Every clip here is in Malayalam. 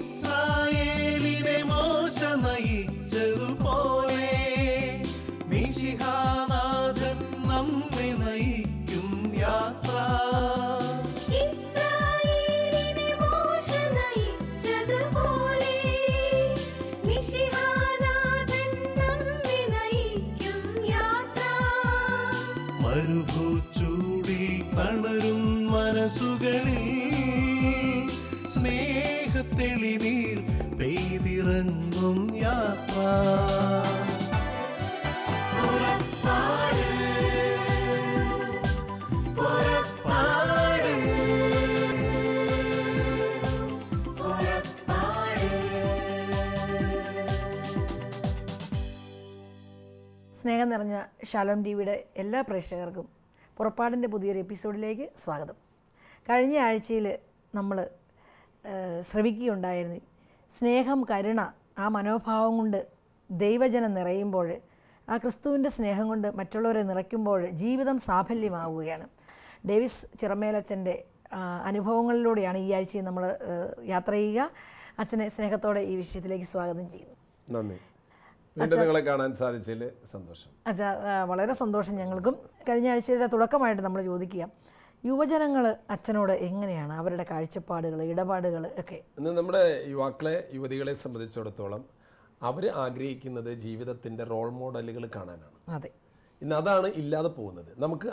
ഇസ്രായേലിനെ മോശ നയിച്ചതുപോലെ മിശിഹാനാഥൻ നമ്മെ നയിക്കും യാത്ര. ഇസ്രായേലിനെ മോശ നയിച്ചതുപോലെ മിശിഹാനാഥൻ നമ്മെ നയിക്കും യാത്ര. മരുഭൂച്ചൂടിൽ തളരും മനസ്സുകളിൽ സ്നേഹത്തെളിനീർ പെയ്തിറങ്ങും യാത്ര. സ്നേഹം നിറഞ്ഞ ഷാലോം ടിവിയുടെ എല്ലാ പ്രേക്ഷകർക്കും പുറപ്പാടിൻ്റെ പുതിയൊരു എപ്പിസോഡിലേക്ക് സ്വാഗതം. കഴിഞ്ഞ ആഴ്ചയിൽ നമ്മൾ ശ്രവിക്കുകയുണ്ടായിരുന്നു സ്നേഹം, കരുണ, ആ മനോഭാവം കൊണ്ട് ദൈവജനം നിറയുമ്പോൾ, ആ ക്രിസ്തുവിൻ്റെ സ്നേഹം കൊണ്ട് മറ്റുള്ളവരെ നിറയ്ക്കുമ്പോൾ ജീവിതം സാഫല്യമാവുകയാണ്. ഡേവിസ് ചിറമേലച്ചൻ്റെ അനുഭവങ്ങളിലൂടെയാണ് ഈ ആഴ്ചയിൽ നമ്മൾ യാത്ര ചെയ്യുക. അച്ഛനെ സ്നേഹത്തോടെ ഈ വിഷയത്തിലേക്ക് സ്വാഗതം ചെയ്യുന്നു. നന്ദി. വീണ്ടും നിങ്ങളെ കാണാൻ സാധിച്ചതിൽ സന്തോഷം. അച്ഛാ, വളരെ സന്തോഷം ഞങ്ങൾക്കും. കഴിഞ്ഞ ആഴ്ചയുടെ തുടക്കമായിട്ട് നമ്മൾ ചോദിക്കുക, യുവജനങ്ങൾ അച്ഛനോട് എങ്ങനെയാണ് അവരുടെ കാഴ്ചപ്പാടുകൾ, ഇടപാടുകൾ ഒക്കെ? ഇന്ന് നമ്മുടെ യുവാക്കളെ, യുവതികളെ സംബന്ധിച്ചിടത്തോളം അവർ ആഗ്രഹിക്കുന്നത് ജീവിതത്തിൻ്റെ റോൾ മോഡലുകൾ കാണാനാണ്. അതെ, ഇന്ന് അതാണ് ഇല്ലാതെ പോകുന്നത്. നമുക്ക്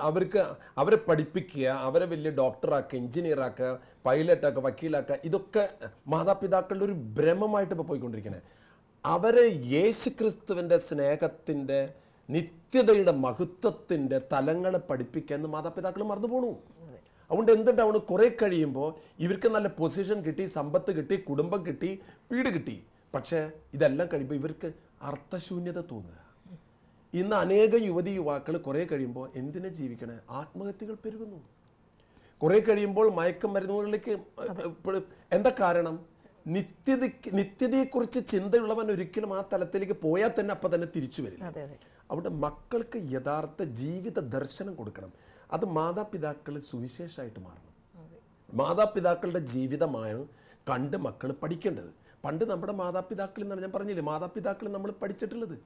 അവരെ പഠിപ്പിക്കുക, അവരെ വലിയ ഡോക്ടറാക്കുക, എഞ്ചിനീയറാക്കുക, പൈലറ്റാക്കുക, വക്കീലാക്കുക, ഇതൊക്കെ മാതാപിതാക്കളുടെ ഒരു ഭ്രമമായിട്ട് ഇപ്പോൾ പോയിക്കൊണ്ടിരിക്കണേ. അവരെ യേശുക്രിസ്തുവിൻ്റെ സ്നേഹത്തിൻ്റെ, നിത്യതയുടെ മഹത്വത്തിൻ്റെ തലങ്ങളെ പഠിപ്പിക്കാൻ മാതാപിതാക്കൾ മറന്നു പോണു. അതുകൊണ്ട് എന്തുണ്ടാവണം, കുറേ കഴിയുമ്പോൾ ഇവർക്ക് നല്ല പൊസിഷൻ കിട്ടി, സമ്പത്ത് കിട്ടി, കുടുംബം കിട്ടി, വീട് കിട്ടി. പക്ഷേ ഇതെല്ലാം കഴിയുമ്പോൾ ഇവർക്ക് അർത്ഥശൂന്യത തോന്നുക. ഇന്ന് അനേകം യുവാക്കൾ കുറേ കഴിയുമ്പോൾ എന്തിനാ ജീവിക്കണേ, ആത്മഹത്യകൾ പെരുകുന്നു. കുറേ കഴിയുമ്പോൾ മയക്കുമരുന്നുകളിലേക്ക്. എന്താ കാരണം? നിത്യതയെക്കുറിച്ച് ചിന്തയുള്ളവൻ ഒരിക്കലും ആ തലത്തിലേക്ക് പോയാൽ തന്നെ അപ്പം തന്നെ തിരിച്ചു വരില്ല. അവിടെ മക്കൾക്ക് യഥാർത്ഥ ജീവിത ദർശനം കൊടുക്കണം. അത് മാതാപിതാക്കൾ സുവിശേഷമായിട്ട് മാറണം. മാതാപിതാക്കളുടെ ജീവിതമാണ് കണ്ട് മക്കൾ പഠിക്കേണ്ടത്. പണ്ട് നമ്മുടെ മാതാപിതാക്കൾ എന്നാണ് ഞാൻ പറഞ്ഞില്ലേ, മാതാപിതാക്കൾ നമ്മൾ പഠിച്ചിട്ടുള്ളത്.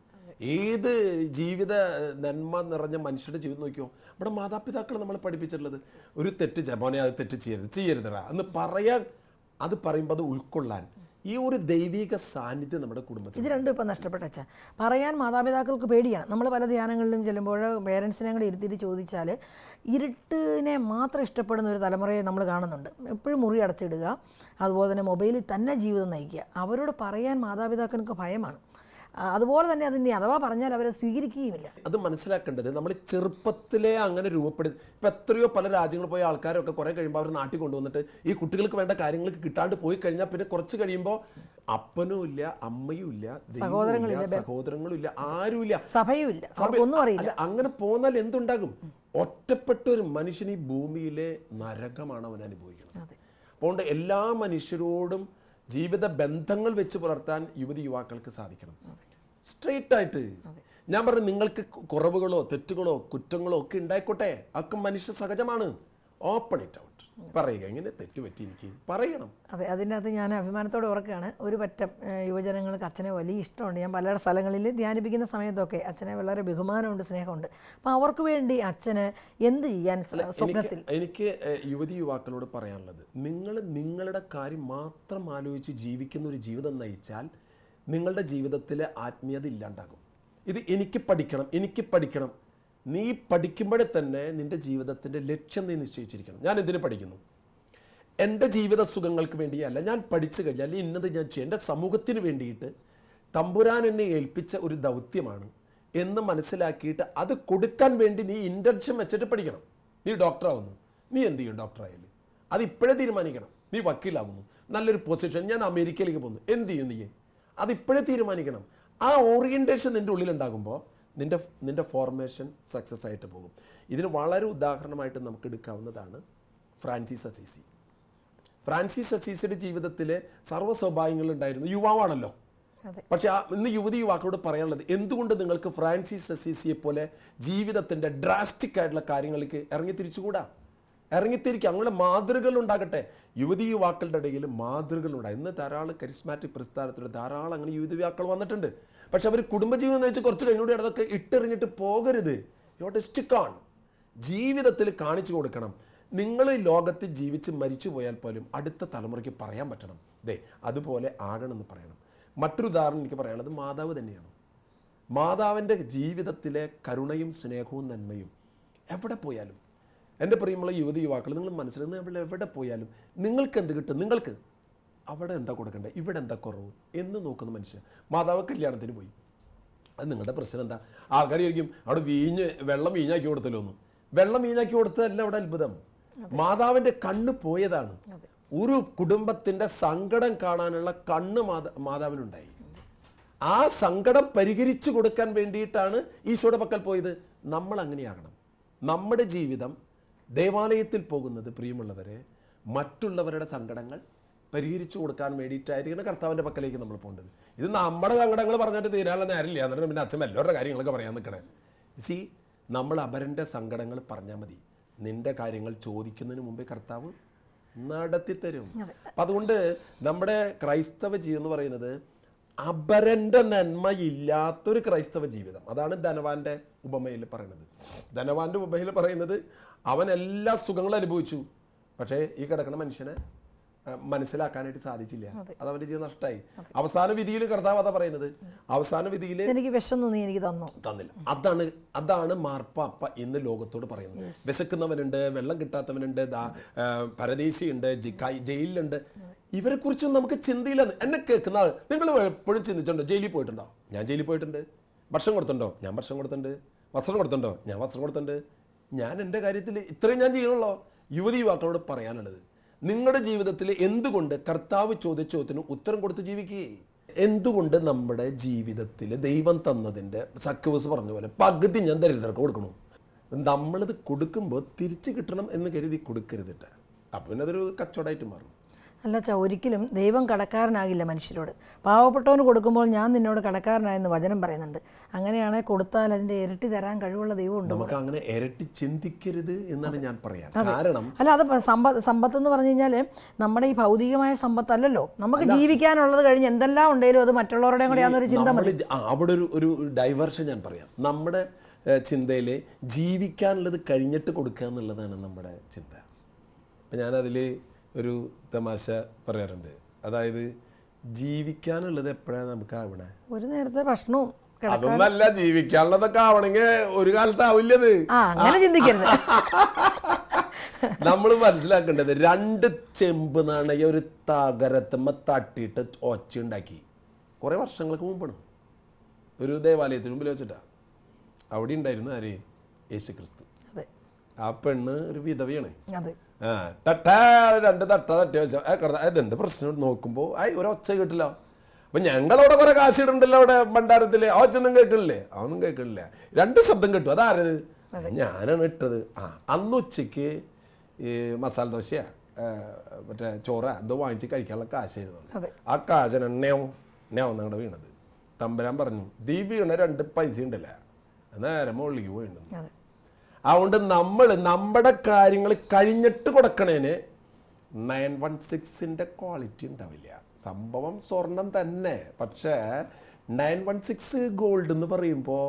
ഏത് ജീവിത നന്മ നിറഞ്ഞ മനുഷ്യരുടെ ജീവിതം നോക്കിയോ, നമ്മുടെ മാതാപിതാക്കൾ നമ്മൾ പഠിപ്പിച്ചിട്ടുള്ളത് ഒരു തെറ്റ് മോനെ അത് തെറ്റ് ചെയ്യരുതടാ എന്ന് പറയാൻ, അത് പറയുമ്പോൾ അത് ഉൾക്കൊള്ളാൻ ഈ ഒരു ദൈവിക സാന്നിധ്യം നമ്മുടെ കുടുംബത്തിൽ. ഇത് രണ്ടും ഇപ്പം നഷ്ടപ്പെട്ട പറയാൻ മാതാപിതാക്കൾക്ക് പേടിയാണ്. നമ്മൾ പല ധ്യാനങ്ങളിലും ചെല്ലുമ്പോൾ പേരൻസിനെ കൂടെ ഇരുത്തിയിട്ട് ചോദിച്ചാൽ ഇരുട്ടിനെ മാത്രം ഇഷ്ടപ്പെടുന്ന ഒരു തലമുറയെ നമ്മൾ കാണുന്നുണ്ട്. എപ്പോഴും മുറി അടച്ചിടുക, അതുപോലെ തന്നെ മൊബൈലിൽ തന്നെ ജീവിതം നയിക്കുക. അവരോട് പറയാൻ മാതാപിതാക്കൾക്ക് ഭയമാണ്. അതുപോലെ തന്നെ അതിന് അഥവാ പറഞ്ഞാൽ അവരെ സ്വീകരിക്കുകയുമില്ല. അത് മനസ്സിലാക്കേണ്ടത് നമ്മൾ ചെറുപ്പത്തിലെ അങ്ങനെ രൂപപ്പെടുത്തി. ഇപ്പം എത്രയോ പല രാജ്യങ്ങളിൽ പോയ ആൾക്കാരൊക്കെ കുറേ കഴിയുമ്പോൾ അവർ നാട്ടിൽ കൊണ്ടുവന്നിട്ട് ഈ കുട്ടികൾക്ക് വേണ്ട കാര്യങ്ങൾക്ക് കിട്ടാണ്ട് പോയി കഴിഞ്ഞാൽ പിന്നെ കുറച്ച് കഴിയുമ്പോൾ അപ്പനും ഇല്ല, അമ്മയും ഇല്ല, സഹോദരങ്ങളും ഇല്ല, ആരുമില്ല, സഭയും ഇല്ല, ഒന്നും അറിയില്ല. അങ്ങനെ പോന്നാൽ എന്തുണ്ടാകും? ഒറ്റപ്പെട്ട ഒരു മനുഷ്യൻ ഈ ഭൂമിയിലെ നരകമാണ് അവൻ അനുഭവിക്കുന്നത്. അതുകൊണ്ട് എല്ലാ മനുഷ്യരോടും ജീവിത ബന്ധങ്ങൾ വെച്ച് പുലർത്താൻ യുവാക്കൾക്ക് സാധിക്കണം. സ്ട്രെയിറ്റ് ആയിട്ട് ഞാൻ പറഞ്ഞു, നിങ്ങൾക്ക് കുറവുകളോ തെറ്റുകളോ കുറ്റങ്ങളോ ഒക്കെ ഉണ്ടായിക്കോട്ടെ, അതൊക്കെ മനുഷ്യ സഹജമാണ്. ഓപ്പൺ ഇറ്റ് ഔട്ട് പറയുക, ഇങ്ങനെ തെറ്റുപറ്റി എനിക്ക് പറയണം. അതെ, അതിനകത്ത് ഞാൻ അഭിമാനത്തോടെ ഓർക്കുകയാണ്, ഒരു പറ്റം യുവജനങ്ങൾക്ക് അച്ഛനെ വലിയ ഇഷ്ടമുണ്ട്. ഞാൻ പല സ്ഥലങ്ങളിൽ ധ്യാനിപ്പിക്കുന്ന സമയത്തൊക്കെ അച്ഛനെ വളരെ ബഹുമാനമുണ്ട്, സ്നേഹമുണ്ട്. അപ്പോൾ അവർക്ക് വേണ്ടി അച്ഛന് എന്ത് ചെയ്യാൻ സ്വപ്നത്തിൽ? എനിക്ക് യുവാക്കളോട് പറയാനുള്ളത്, നിങ്ങൾ നിങ്ങളുടെ കാര്യം മാത്രം ആലോചിച്ച് ജീവിക്കുന്ന ഒരു ജീവിതം നയിച്ചാൽ നിങ്ങളുടെ ജീവിതത്തിലെ ആത്മീയത ഇല്ലാണ്ടാകും. ഇത് എനിക്ക് പഠിക്കണം. നീ പഠിക്കുമ്പോഴേ തന്നെ നിൻ്റെ ജീവിതത്തിൻ്റെ ലക്ഷ്യം നീ നിശ്ചയിച്ചിരിക്കണം. ഞാൻ എന്തിനു പഠിക്കുന്നു? എൻ്റെ ജീവിത സുഖങ്ങൾക്ക് വേണ്ടിയല്ല. ഞാൻ പഠിച്ചു കഴിഞ്ഞാൽ ഇന്നത് ഞാൻ ചെയ്യും, എൻ്റെ സമൂഹത്തിന് വേണ്ടിയിട്ട് തമ്പുരാൻ എന്നെ ഏൽപ്പിച്ച ഒരു ദൗത്യമാണ് എന്ന് മനസ്സിലാക്കിയിട്ട് അത് കൊടുക്കാൻ വേണ്ടി നീ ഇൻറ്റൻഷൻ വെച്ചിട്ട് പഠിക്കണം. നീ ഡോക്ടറാവുന്നു, നീ എന്ത് ചെയ്യും? ഡോക്ടറായാലും അത് ഇപ്പോഴേ തീരുമാനിക്കണം. നീ വക്കീലാകുന്നു, നല്ലൊരു പൊസിഷൻ, ഞാൻ അമേരിക്കയിലേക്ക് പോകുന്നു, എന്ത് ചെയ്യും? നീ അത് ഇപ്പോഴേ തീരുമാനിക്കണം. ആ ഓറിയൻറ്റേഷൻ നിൻ്റെ ഉള്ളിലുണ്ടാകുമ്പോൾ നിൻ്റെ ഫോർമേഷൻ സക്സസ് ആയിട്ട് പോകും. ഇതിന് വളരെ ഉദാഹരണമായിട്ട് നമുക്ക് എടുക്കാവുന്നതാണ് ഫ്രാൻസിസ് അസീസി. ഫ്രാൻസിസ് അസീസിയുടെ ജീവിതത്തിൽ സർവ്വ സ്വഭാവങ്ങളുണ്ടായിരുന്നു. യുവാവാണല്ലോ. പക്ഷെ ഇന്ന് യുവാക്കളോട് പറയാനുള്ളത്, എന്തുകൊണ്ട് നിങ്ങൾക്ക് ഫ്രാൻസിസ് അസീസിയെ പോലെ ജീവിതത്തിൻ്റെ ഡ്രാസ്റ്റിക് ആയിട്ടുള്ള കാര്യങ്ങൾക്ക് ഇറങ്ങി തിരിച്ചുകൂടാ? ഇറങ്ങിത്തിരിക്കുക, അങ്ങനെ മാതൃകകൾ ഉണ്ടാകട്ടെ. യുവതി യുവാക്കളുടെ ഇടയിൽ മാതൃകകൾ ഉണ്ടായി. ഇന്ന് ധാരാളം കരിസ്മാറ്റിക് പ്രസ്ഥാനത്തിലൂടെ ധാരാളം അങ്ങനെ യുവതി യുവാക്കൾ വന്നിട്ടുണ്ട്. പക്ഷെ അവർ കുടുംബജീവനം നയിച്ച് കുറച്ച് കഴിഞ്ഞൂടെ അതൊക്കെ ഇട്ടെറിഞ്ഞിട്ട് പോകരുത്. You to stick on. ജീവിതത്തിൽ കാണിച്ചു കൊടുക്കണം. നിങ്ങൾ ഈ ലോകത്ത് ജീവിച്ച് മരിച്ചു പോയാൽ പോലും അടുത്ത തലമുറയ്ക്ക് പറയാൻ പറ്റണം, ദേ അതുപോലെ ആകണമെന്ന് പറയണം. മറ്റൊരു ഉദാഹരണം എനിക്ക് പറയാനുള്ളത് മാതാവ് തന്നെയാണ്. മാതാവിൻ്റെ ജീവിതത്തിലെ കരുണയും സ്നേഹവും നന്മയും എവിടെ പോയാലും, എൻ്റെ പ്രിയമുള്ള യുവതി യുവാക്കൾ, നിങ്ങൾ മനസ്സിലാക്കുന്നത് എവിടെ പോയാലും നിങ്ങൾക്ക് എന്ത് കിട്ടും, നിങ്ങൾക്ക് അവിടെ എന്താ കൊടുക്കണ്ടേ, ഇവിടെ എന്താ കുറവ് എന്ന് നോക്കുന്ന മനുഷ്യൻ. മാതാവ് കല്യാണത്തിന് പോയി, അത് നിങ്ങളുടെ പ്രശ്നം എന്താ? ആൾക്കാർ ചോദിക്കും അവിടെ വെള്ളം വീഞ്ഞാക്കി കൊടുത്തല്ലോ എന്ന്. വെള്ളം വീഞ്ഞാക്കി കൊടുത്തതല്ല അവിടെ അത്ഭുതം. മാതാവിൻ്റെ കണ്ണ് പോയതാണ്. ഒരു കുടുംബത്തിൻ്റെ സങ്കടം കാണാനുള്ള കണ്ണ് മാതാവിനുണ്ടായി. ആ സങ്കടം പരിഹരിച്ചു കൊടുക്കാൻ വേണ്ടിയിട്ടാണ് ഈശോയുടെ പക്കൽ പോയത്. നമ്മൾ അങ്ങനെയാകണം. നമ്മുടെ ജീവിതം ദേവാലയത്തിൽ പോകുന്നത്, പ്രിയമുള്ളവരെ, മറ്റുള്ളവരുടെ സങ്കടങ്ങൾ പരിഹരിച്ചു കൊടുക്കാൻ വേണ്ടിയിട്ടായിരിക്കണം കർത്താവിൻ്റെ പക്കലേക്ക് നമ്മൾ പോകേണ്ടത്. ഇത് നമ്മുടെ സങ്കടങ്ങൾ പറഞ്ഞിട്ട് തീരാനുള്ള നേരമില്ല. എന്നിട്ട് പിന്നെ അച്ഛൻ എല്ലാവരുടെ കാര്യങ്ങളൊക്കെ പറയാൻ നിൽക്കണേ. നമ്മൾ അപരൻ്റെ സങ്കടങ്ങൾ പറഞ്ഞാൽ മതി. നിൻ്റെ കാര്യങ്ങൾ ചോദിക്കുന്നതിന് മുമ്പേ കർത്താവ് നടത്തിത്തരും. അപ്പം അതുകൊണ്ട് നമ്മുടെ ക്രൈസ്തവ ജീവിതം എന്ന് പറയുന്നത് അപരൻ്റെ നന്മയില്ലാത്തൊരു ക്രൈസ്തവ ജീവിതം. അതാണ് ധനവാന്റെ ഉപമയിൽ പറയുന്നത്. ധനവാന്റെ ഉപമയിൽ പറയുന്നത് അവൻ എല്ലാ സുഖങ്ങളും അനുഭവിച്ചു, പക്ഷേ ഈ കിടക്കുന്ന മനുഷ്യനെ മനസ്സിലാക്കാനായിട്ട് സാധിച്ചില്ല. അത് അവൻ്റെ ജീവിതം നഷ്ടമായി. അവസാന വിധിയിൽ കർത്താവ് അതാ പറയുന്നത്. അവസാന വിധിയിൽ എനിക്ക് വിശന്നു, നീ എനിക്ക് തന്നില്ല. അതാണ് മാർപ്പാപ്പ ഇന്ന് ലോകത്തോട് പറയുന്നത്. വിശക്കുന്നവനുണ്ട്, വെള്ളം കിട്ടാത്തവനുണ്ട്, പരദേശിയുണ്ട്, ജയിലിലുണ്ട്. ഇവരെ കുറിച്ചും നമുക്ക് ചിന്തയില്ല. എന്നെ കേൾക്കുന്ന ആൾ, നിങ്ങൾ എപ്പോഴും ചിന്തിച്ചിട്ടുണ്ടോ ജയിലിൽ പോയിട്ടുണ്ടോ? ഞാൻ ജയിലിൽ പോയിട്ടുണ്ട്. ഭക്ഷണം കൊടുത്തിട്ടുണ്ടോ? ഞാൻ ഭക്ഷണം കൊടുത്തിട്ടുണ്ട്. വസ്ത്രം കൊടുത്തിട്ടുണ്ടോ? ഞാൻ വസ്ത്രം കൊടുത്തിട്ടുണ്ട്. ഞാൻ എൻ്റെ കാര്യത്തിൽ ഇത്രയും ഞാൻ ചെയ്യണമല്ലോ. യുവതി യുവാക്കളോട് പറയാനുള്ളത്, നിങ്ങളുടെ ജീവിതത്തിൽ എന്തുകൊണ്ട് കർത്താവ് ചോദിച്ച ചോദ്യത്തിന് ഉത്തരം കൊടുത്ത് ജീവിക്കുകയെ. എന്തുകൊണ്ട് നമ്മുടെ ജീവിതത്തിൽ ദൈവം തന്നതിൻ്റെ സക്കവസ് പറഞ്ഞ പോലെ പകുതി ഞാൻ ദരിദ്രർക്ക് കൊടുക്കണു. നമ്മളിത് കൊടുക്കുമ്പോൾ തിരിച്ച് കിട്ടണം എന്ന് കരുതി കൊടുക്കരുതിട്ട്. അപ്പം പിന്നെ അതൊരു കച്ചവടമായിട്ട് മാറും. അല്ല അച്ഛാ, ഒരിക്കലും ദൈവം കടക്കാരനാകില്ല മനുഷ്യരോട്. പാവപ്പെട്ടവന് കൊടുക്കുമ്പോൾ ഞാൻ നിന്നോട് കടക്കാരനായെന്ന് വചനം പറയുന്നുണ്ട്. അങ്ങനെയാണെങ്കിൽ കൊടുത്താൽ അതിൻ്റെ ഇരട്ടി തരാൻ കഴിവുള്ള ദൈവമുണ്ട്. നമുക്ക് അങ്ങനെ ഇരട്ടി ചിന്തിക്കരുത് എന്നാണ് ഞാൻ പറയാം. കാരണം അല്ല, അത് സമ്പത്ത് എന്ന് പറഞ്ഞു കഴിഞ്ഞാൽ നമ്മുടെ ഈ ഭൗതികമായ സമ്പത്തല്ലല്ലോ. നമുക്ക് ജീവിക്കാനുള്ളത് കഴിഞ്ഞ് എന്തെല്ലാം ഉണ്ടെങ്കിലും അത് മറ്റുള്ളവരുടെയും കൂടെ ആണെന്നൊരു ചിന്ത മതി. അവിടെ ഒരു ഡൈവേർഷൻ ഞാൻ പറയാം. നമ്മുടെ ചിന്തയിൽ ജീവിക്കാനുള്ളത് കഴിഞ്ഞിട്ട് കൊടുക്കുക എന്നുള്ളതാണ് നമ്മുടെ ചിന്ത. അപ്പം ഞാനതിൽ ഒരു തമാശ പറയാറുണ്ട്. അതായത് ജീവിക്കാനുള്ളത് എപ്പോഴാണ് നമുക്ക് ആവണേ? ഒരു നേരത്തെ ഭക്ഷണവും അതൊന്നല്ല, ജീവിക്കാനുള്ളതൊക്കെ ആവണമെങ്കിൽ ഒരു കാലത്ത് ആവില്ലത്. അങ്ങനെ ചിന്തിക്കരുത്. നമ്മൾ മനസ്സിലാക്കേണ്ടത് 2 ചെമ്പ് നാണയ ഒരു തകരത്തമ്മ തട്ടിയിട്ട് ഒച്ച ഉണ്ടാക്കി കുറേ വർഷങ്ങൾക്ക് മുമ്പാണ്. ഒരു ദേവാലയത്തിന് മുമ്പിൽ വെച്ചിട്ടാ. അവിടെ ഉണ്ടായിരുന്നു ആര്? യേശു ക്രിസ്തു. ആ പെണ്ണ് ഒരു വിധവയാണ്. 2 തട്ട തട്ടി വെച്ചാൽ അതെന്ത് പ്രശ്നം നോക്കുമ്പോൾ ഒരു ഒച്ച കേട്ടില്ല. അപ്പം ഞങ്ങളവിടെ കുറേ കാശ് ഇടുന്നുണ്ടല്ലോ അവിടെ ഭണ്ഡാരത്തിൽ. ആ ഒച്ചൊന്നും കേൾക്കണില്ലേ? അതൊന്നും കേൾക്കണില്ല. 2 ശബ്ദം കിട്ടും. അതാരത്? ഞാനാണ് ഇട്ടത്. അന്ന് ഉച്ചയ്ക്ക് ഈ മസാല ദോശ മറ്റേ ചോറ എന്തോ വാങ്ങിച്ച് കഴിക്കാനുള്ള കാശായിരുന്നു. ആ കാശാണ് ഞങ്ങളുടെ വീണത്. തമ്പുരാൻ പറഞ്ഞു, ദീപ് വീണ 2 പൈസ ഉണ്ടല്ല, നേരെ മുകളിലേക്ക് പോയിട്ടുണ്ട്. അതുകൊണ്ട് നമ്മൾ നമ്മുടെ കാര്യങ്ങൾ കഴിഞ്ഞിട്ട് കൊടുക്കണേന് 916ൻ്റെ ക്വാളിറ്റി ഉണ്ടാവില്ല. സംഭവം സ്വർണം തന്നെ, പക്ഷേ 916 ഗോൾഡ് എന്ന് പറയുമ്പോൾ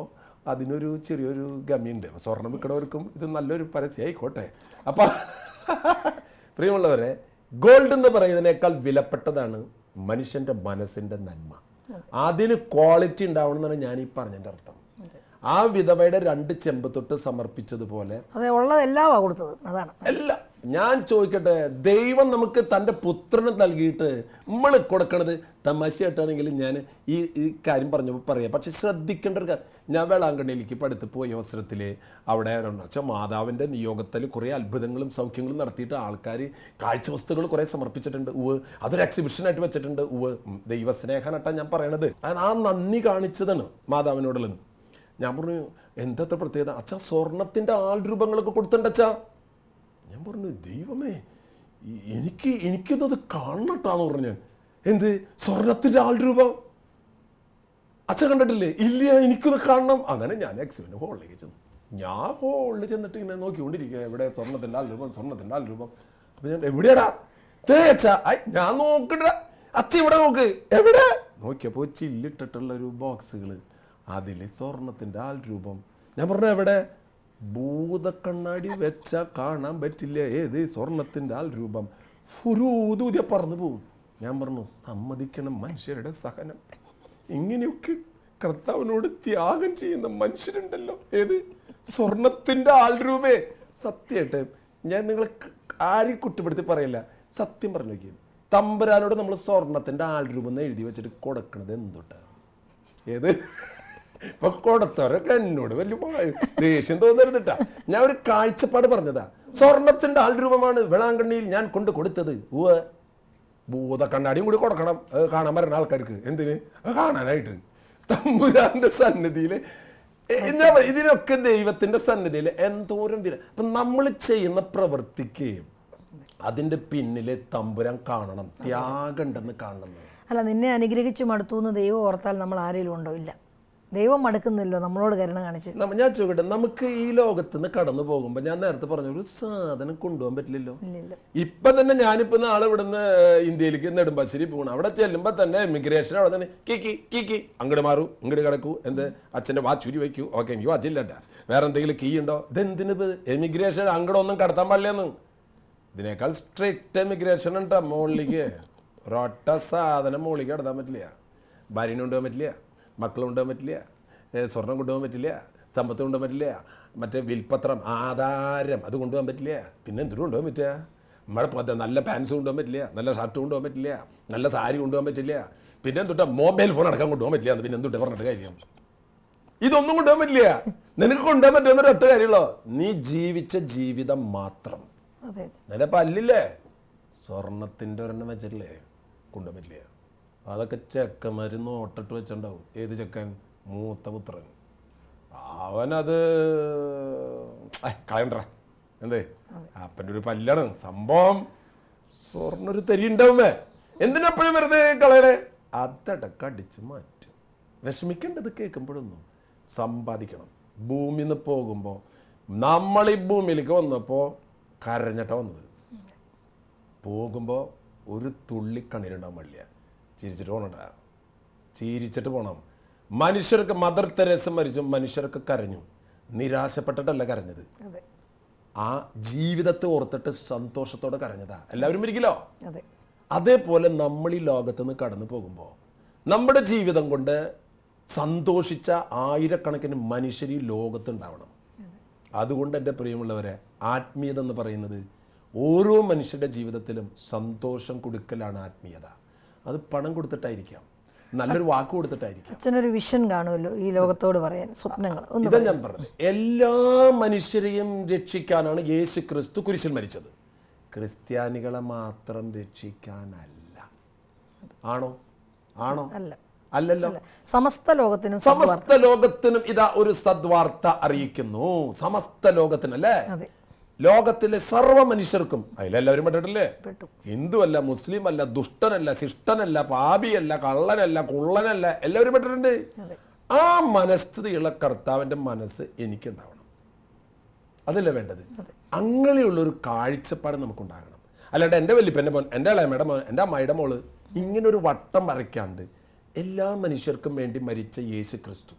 അതിനൊരു ചെറിയൊരു ഗമിയുണ്ട്. സ്വർണം വിൽക്കണവർക്കും ഇത് നല്ലൊരു പരസ്യം ആയിക്കോട്ടെ. അപ്പം പ്രിയമുള്ളവരെ, ഗോൾഡ് എന്ന് പറയുന്നതിനേക്കാൾ വിലപ്പെട്ടതാണ് മനുഷ്യൻ്റെ മനസ്സിൻ്റെ നന്മ. അതിന് ക്വാളിറ്റി ഉണ്ടാവണം എന്നാണ് ഞാൻ ഈ പറഞ്ഞതിൻ്റെ അർത്ഥം. ആ വിധവയുടെ 2 ചെമ്പ് തൊട്ട് സമർപ്പിച്ചതുപോലെ അല്ല. ഞാൻ ചോദിക്കട്ടെ, ദൈവം നമുക്ക് തൻ്റെ പുത്രനെ നൽകിയിട്ട് നമ്മൾ കൊടുക്കണത് തമാശയായിട്ടാണെങ്കിലും ഞാൻ ഈ കാര്യം പറഞ്ഞപ്പോൾ പറയാം. പക്ഷെ ശ്രദ്ധിക്കേണ്ട ഒരു കാര്യം, ഞാൻ വേളാങ്കണ്ണിയിലേക്ക് പഠിത്ത് പോയ അവസരത്തിൽ അവിടെ വെച്ചാൽ മാതാവിൻ്റെ നിയോഗത്തിൽ കുറേ അത്ഭുതങ്ങളും സൗഖ്യങ്ങളും നടത്തിയിട്ട് ആൾക്കാർ കാഴ്ചവസ്തുക്കൾ കുറേ സമർപ്പിച്ചിട്ടുണ്ട്. അതൊരു എക്സിബിഷനായിട്ട് വെച്ചിട്ടുണ്ട്. ദൈവസ്നേഹനട്ടാ ഞാൻ പറയണത്. ആ നന്ദി കാണിച്ചതാണ് മാതാവിനോടുള്ളത്. ഞാൻ പറഞ്ഞു, എന്താ പ്രത്യേകത? അച്ഛാ, സ്വർണത്തിൻ്റെ ആൾരൂപങ്ങളൊക്കെ കൊടുത്തിട്ടച്ചാ. ഞാൻ പറഞ്ഞു, ദൈവമേ, എനിക്കിത് കാണണട്ടാന്ന് പറഞ്ഞു. ഞാൻ എന്ത് സ്വർണത്തിൻ്റെ ആൾരൂപം അച്ഛൻ കണ്ടിട്ടില്ലേ? ഇല്ല, എനിക്കിത് കാണണം. അങ്ങനെ ഞാൻ എക്സിബിൻ്റെ ഹോളിലേക്ക് ചെന്നു. ഞാൻ ഹോളിൽ ചെന്നിട്ട് ഇങ്ങനെ നോക്കിക്കൊണ്ടിരിക്കുക, എവിടെ സ്വർണ്ണത്തിൻ്റെ 4 രൂപ, സ്വർണ്ണത്തിൻ്റെ 4 രൂപ. അപ്പം ഞാൻ എവിടെയാടാ തേച്ചാ, ഞാൻ നോക്കണ്ട, അച്ഛ ഇവിടെ നോക്ക്, എവിടെ നോക്കിയപ്പോൾ ചില്ലിട്ടിട്ടുള്ളൊരു ബോക്സുകൾ, അതിൽ സ്വർണ്ണത്തിൻ്റെ 4 രൂപം. ഞാൻ പറഞ്ഞു എവിടെ? ഭൂതക്കണ്ണാടി വെച്ചാൽ കാണാൻ പറ്റില്ല ഏത് സ്വർണ്ണത്തിൻ്റെ 4 രൂപം. ഒരു ഊതൂതിയ പറന്നു പോവും. ഞാൻ പറഞ്ഞു സമ്മതിക്കണം മനുഷ്യരുടെ സഹനം. ഇങ്ങനെയൊക്കെ കർത്താവിനോട് ത്യാഗം ചെയ്യുന്ന മനുഷ്യരുണ്ടല്ലോ. ഏത് സ്വർണത്തിൻ്റെ 4 രൂപയെ. സത്യമായിട്ട് ഞാൻ നിങ്ങളെ ആരും കുറ്റപ്പെടുത്തി പറയില്ല, സത്യം പറഞ്ഞു നോക്കിയത്. തമ്പുരാനോട് നമ്മൾ സ്വർണത്തിൻ്റെ 4 രൂപ എന്ന് എഴുതി വെച്ചിട്ട് കൊടുക്കണത് എന്തുട്ടാ? ഏത് ഇപ്പൊ കൊടുത്തവരൊക്കെ എന്നോട് വലിയ ദേഷ്യം തോന്നരുതിട്ടാ. ഞാൻ ഒരു കാഴ്ചപ്പാട് പറഞ്ഞതാ. സ്വർണത്തിൻ്റെ 4 രൂപമാണ് വേളാങ്കണ്ണിയിൽ ഞാൻ കൊണ്ട് കൊടുത്തത്. ഭൂതക്കണ്ണാടിയും കൂടി കൊടുക്കണം കാണാൻ വരുന്ന ആൾക്കാർക്ക്. എന്തിന്? കാണാനായിട്ട്. തമ്പുരാന്റെ സന്നിധിയിൽ ഇതിനൊക്കെ ദൈവത്തിന്റെ സന്നിധിയിൽ എന്തോരം അപ്പം നമ്മൾ ചെയ്യുന്ന പ്രവൃത്തിക്ക് അതിന്റെ പിന്നിലെ തമ്പുരാൻ കാണണം, ത്യാഗം ഉണ്ടെന്ന് കാണണം. അല്ല, നിന്നെ അനുഗ്രഹിച്ചു മടുത്തു എന്ന് ദൈവം ഓർത്താൽ നമ്മൾ ആരെങ്കിലും ഉണ്ടോ? ഇല്ല. ദൈവം മടുക്കുന്നില്ലോ നമ്മളോട് കരുണ കാണിച്ച്. ഞാൻ ചോദിക്കട്ടെ, നമുക്ക് ഈ ലോകത്ത് നിന്ന് കടന്നു പോകുമ്പോൾ ഞാൻ നേരത്തെ പറഞ്ഞ ഒരു സാധനം കൊണ്ടുപോകാൻ പറ്റില്ലല്ലോ. ഇപ്പൊ തന്നെ ഞാനിപ്പോ നാളെ ഇവിടുന്ന് ഇന്ത്യയിലേക്ക് നെടുമ്പാശ്ശേരി പോകണം. അവിടെ ചെല്ലുമ്പോൾ തന്നെ എമിഗ്രേഷൻ അവിടെ തന്നെ കീക്കി അങ്ങോട്ട് മാറൂ, ഇങ്ങോട്ട് കിടക്കൂ, എന്ത് അച്ഛൻ്റെ വാച്ചൂരി വയ്ക്കൂ. ഓക്കെ, എനിക്ക് വാച്ചില്ലട്ടാ, വേറെ എന്തെങ്കിലും കീ ഉണ്ടോ? ഇതെന്തിന് എമിഗ്രേഷൻ അങ്ങോട്ടൊന്നും കടത്താൻ പാടില്ലെന്ന്. ഇതിനേക്കാൾ സ്ട്രിക്റ്റ് എമിഗ്രേഷൻ ഉണ്ടാ മുകളിലേക്ക്. ഒരൊറ്റ സാധനം മുകളിലേക്ക് കടത്താൻ പറ്റില്ല. ഭാര്യനെ കൊണ്ടുപോകാൻ പറ്റില്ല, മക്കളെ കൊണ്ടുപോകാൻ പറ്റില്ല, സ്വർണം കൊണ്ടുപോകാൻ പറ്റില്ല, സമ്പത്ത് കൊണ്ടുപോകാൻ പറ്റില്ല, മറ്റേ വിൽപ്പത്രം, ആധാരം അത് കൊണ്ടുപോകാൻ പറ്റില്ല. പിന്നെ എന്തിനും കൊണ്ടുപോകാൻ പറ്റുക? നമ്മുടെ നല്ല പാൻസ് കൊണ്ടുപോകാൻ പറ്റില്ല, നല്ല ഷർട്ട് കൊണ്ടുപോകാൻ പറ്റില്ല, നല്ല സാരി കൊണ്ടുപോകാൻ പറ്റില്ല, പിന്നെ എന്തുട്ടാ മൊബൈൽ ഫോൺ അടക്കം കൊണ്ടുപോകാൻ പറ്റില്ല. പിന്നെ എന്തുട്ടാ പറഞ്ഞിട്ട് കാര്യം? ഇതൊന്നും കൊണ്ടുപോകാൻ പറ്റില്ല. നിനക്ക് കൊണ്ടുപോകാൻ പറ്റുമെന്നൊരു ഒറ്റ കാര്യമുള്ളൂ, നീ ജീവിച്ച ജീവിതം മാത്രം. നിന്റെ പല്ലില്ലേ സ്വർണത്തിൻ്റെ ഒരെണ്ണം വെച്ചിട്ടില്ലേ, കൊണ്ടുപോകാൻ പറ്റില്ല. അതൊക്കെ ചെക്കന്മാർ നോട്ടിട്ട് വെച്ചിട്ടുണ്ടാവും. ഏത് ചെക്കൻ? മൂത്ത പുത്രൻ. അവനത് കളയണ്ട, എന്തേ അപ്പൻ്റെ ഒരു പല്ലാണ് സംഭവം. സ്വർണ്ണൊരു തരി ഉണ്ടാവുമേ, എന്തിനെപ്പോഴും വെറുതെ കളയണേ? അതടക്കം അടിച്ച് മാറ്റും. വിഷമിക്കേണ്ടത് കേൾക്കുമ്പോഴൊന്നും സമ്പാദിക്കണം. ഭൂമിയിൽ നിന്ന് പോകുമ്പോൾ നമ്മൾ ഈ ഭൂമിയിലേക്ക് വന്നപ്പോൾ കരഞ്ഞിട്ടാണ് വന്നത്. പോകുമ്പോൾ ഒരു തുള്ളി കണ്ണീരുണ്ടാവാൻ പാടില്ല. ചിരിച്ചിട്ട് പോകണട്ടാ, ചിരിച്ചിട്ട് പോകണം. മനുഷ്യർക്ക് മദർ തെരേസ മരിച്ചു, മനുഷ്യർക്ക് കരഞ്ഞു, നിരാശപ്പെട്ടിട്ടല്ല കരഞ്ഞത്. ആ ജീവിതത്തെ ഓർത്തിട്ട് സന്തോഷത്തോടെ കരഞ്ഞതാ. എല്ലാവരും ഇരിക്കില്ലോ. അതേപോലെ നമ്മൾ ഈ ലോകത്ത് നിന്ന് കടന്നു പോകുമ്പോൾ നമ്മുടെ ജീവിതം കൊണ്ട് സന്തോഷിച്ച ആയിരക്കണക്കിന് മനുഷ്യർ ഈ ലോകത്തുണ്ടാവണം. അതുകൊണ്ട് എൻ്റെ പ്രിയമുള്ളവരെ, ആത്മീയത എന്ന് പറയുന്നത് ഓരോ മനുഷ്യരുടെ ജീവിതത്തിലും സന്തോഷം കൊടുക്കലാണ് ആത്മീയത. അത് പണം കൊടുത്തിട്ടായിരിക്കാം, നല്ലൊരു വാക്ക് കൊടുത്തിട്ടായിരിക്കാം. അച്ഛനൊരു വിഷൻ കാണുമല്ലോ ഈ ലോകത്തോട് പറയാൻ, സ്വപ്നങ്ങൾ. ഇതാ ഞാൻ പറഞ്ഞത്, എല്ലാ മനുഷ്യരെയും രക്ഷിക്കാനാണ് യേശു ക്രിസ്തു കുരിശിൽ മരിച്ചത്. ക്രിസ്ത്യാനികളെ മാത്രം രക്ഷിക്കാനല്ല. ആണോ? ആണോ? അല്ലല്ലോ. സമസ്ത ലോകത്തിനും ഇതാ ഒരു സദ്വാർത്ത അറിയിക്കുന്നു. സമസ്ത ലോകത്തിനല്ലേ? ലോകത്തിലെ സർവ്വ മനുഷ്യർക്കും. അതിലെല്ലാവരും പെട്ടിട്ടില്ലേ? ഹിന്ദുവല്ല, മുസ്ലിം അല്ല, ദുഷ്ടനല്ല, ശിഷ്ടനല്ല, പാപിയല്ല, കള്ളനല്ല, കുള്ളനല്ല, എല്ലാവരും പെട്ടിട്ടുണ്ട്. ആ മനസ്ഥിതിയുള്ള കർത്താവിൻ്റെ മനസ്സ് എനിക്കുണ്ടാവണം. അതല്ലേ വേണ്ടത്? അങ്ങനെയുള്ളൊരു കാഴ്ചപ്പാട് നമുക്കുണ്ടാകണം. അല്ലാണ്ട് എൻ്റെ വല്യപ്പൻ്റെ മോൻ, എൻ്റെ ഇളയമ്മയുടെ മോൻ, എൻ്റെ അമ്മയുടെ മോള്, ഇങ്ങനൊരു വട്ടം വരയ്ക്കാണ്ട് എല്ലാ മനുഷ്യർക്കും വേണ്ടി മരിച്ച യേശു ക്രിസ്തു,